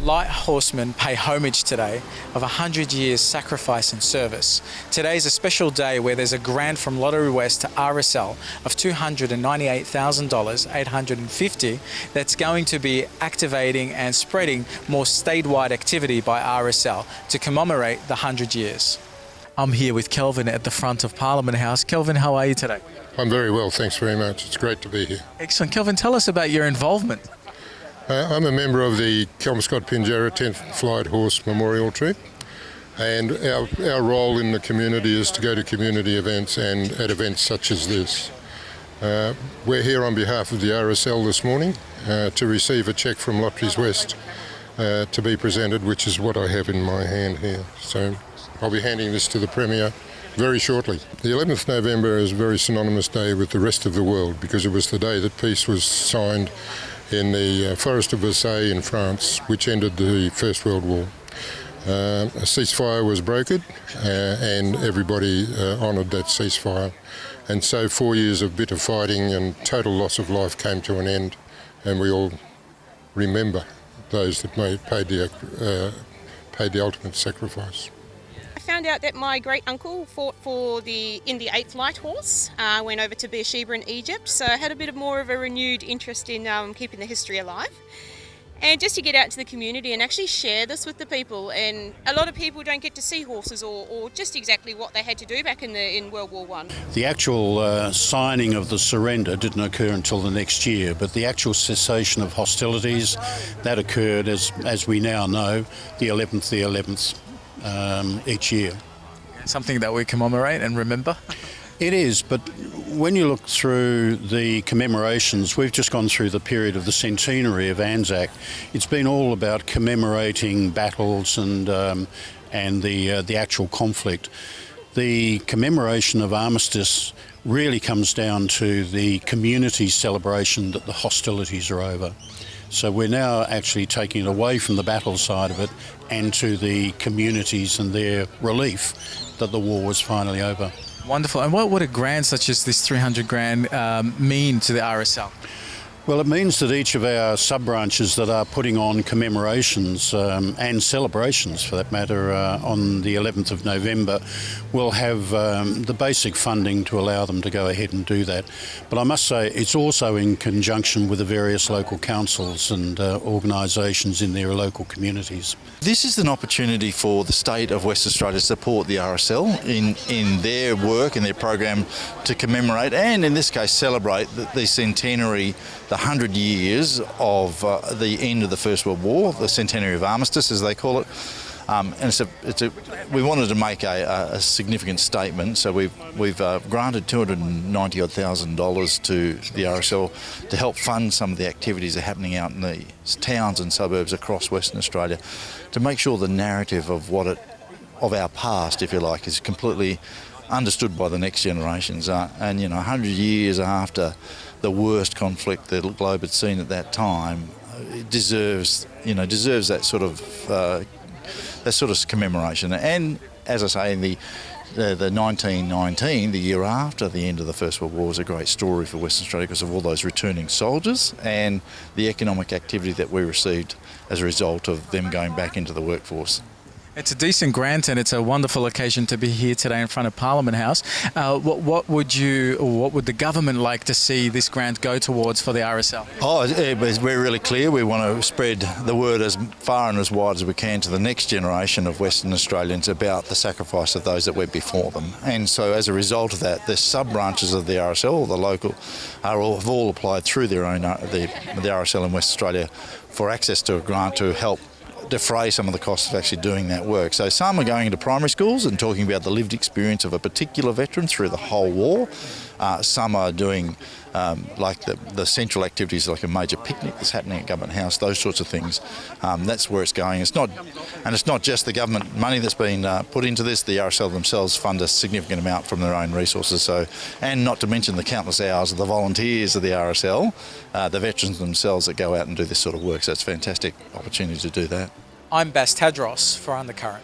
Light horsemen pay homage today of 100 years sacrifice and service. Today is a special day where there's a grant from Lotterywest to RSL of $298,000, 850, that's going to be activating and spreading more statewide activity by RSL to commemorate the 100 years. I'm here with Kelvin at the front of Parliament House. Kelvin, how are you today? I'm very well, thanks very much. It's great to be here. Excellent. Kelvin, tell us about your involvement. I'm a member of the Kelmscott-Pinjarra 10th Flight Horse Memorial Troop, and our role in the community is to go to community events and at events such as this. We're here on behalf of the RSL this morning to receive a cheque from Lotterywest to be presented, which is what I have in my hand here. So I'll be handing this to the Premier very shortly. The 11th November is a very synonymous day with the rest of the world because it was the day that peace was signed in the Forest of Versailles in France, which ended the First World War. A ceasefire was brokered and everybody honoured that ceasefire. And so 4 years of bitter fighting and total loss of life came to an end, and we all remember those that paid the ultimate sacrifice. I found out that my great uncle fought in the 8th Light Horse, went over to Beersheba in Egypt, so I had a bit more of a renewed interest in keeping the history alive. And just to get out into the community and actually share this with the people, and a lot of people don't get to see horses or just exactly what they had to do back in World War I. The actual signing of the surrender didn't occur until the next year, but the actual cessation of hostilities, that occurred, as we now know, the 11th each year. Something that we commemorate and remember? It is, but when you look through the commemorations, we've just gone through the period of the centenary of Anzac. It's been all about commemorating battles and the actual conflict. The commemoration of armistice really comes down to the community celebration that the hostilities are over. So we're now actually taking it away from the battle side of it and to the communities and their relief that the war was finally over. Wonderful. And what would a grant such as this 300 grand mean to the RSL? Well, it means that each of our sub-branches that are putting on commemorations and celebrations, for that matter, on the 11th of November, will have the basic funding to allow them to go ahead and do that. But I must say it's also in conjunction with the various local councils and organisations in their local communities. This is an opportunity for the state of Western Australia to support the RSL in their work and their program to commemorate and, in this case, celebrate the centenary, the 100 years of the end of the First World War, the centenary of armistice, as they call it. And we wanted to make a significant statement, so we've granted $290,000 to the RSL to help fund some of the activities that are happening out in the towns and suburbs across Western Australia, to make sure the narrative of of our past, if you like, is completely understood by the next generations. And 100 years after the worst conflict the globe had seen at that time, it deserves that sort of commemoration. And as I say, the 1919, the year after the end of the First World War, was a great story for Western Australia because of all those returning soldiers and the economic activity that we received as a result of them going back into the workforce. It's a decent grant and it's a wonderful occasion to be here today in front of Parliament House. What would the government like to see this grant go towards for the RSL? We're really clear. We want to spread the word as far and as wide as we can to the next generation of Western Australians about the sacrifice of those that went before them. And so as a result of that, the sub-branches of the RSL, the local, have all applied through their own, the RSL in Western Australia for access to a grant to help defray some of the costs of actually doing that work. So some are going into primary schools and talking about the lived experience of a particular veteran through the whole war. Some are doing like the central activities, like a major picnic that's happening at Government House, those sorts of things. That's where it's going. It's not just the government money that's been put into this. The RSL themselves fund a significant amount from their own resources. So, and not to mention the countless hours of the volunteers of the RSL, the veterans themselves that go out and do this sort of work. So it's a fantastic opportunity to do that. I'm Bass Tadros for Undercurrent.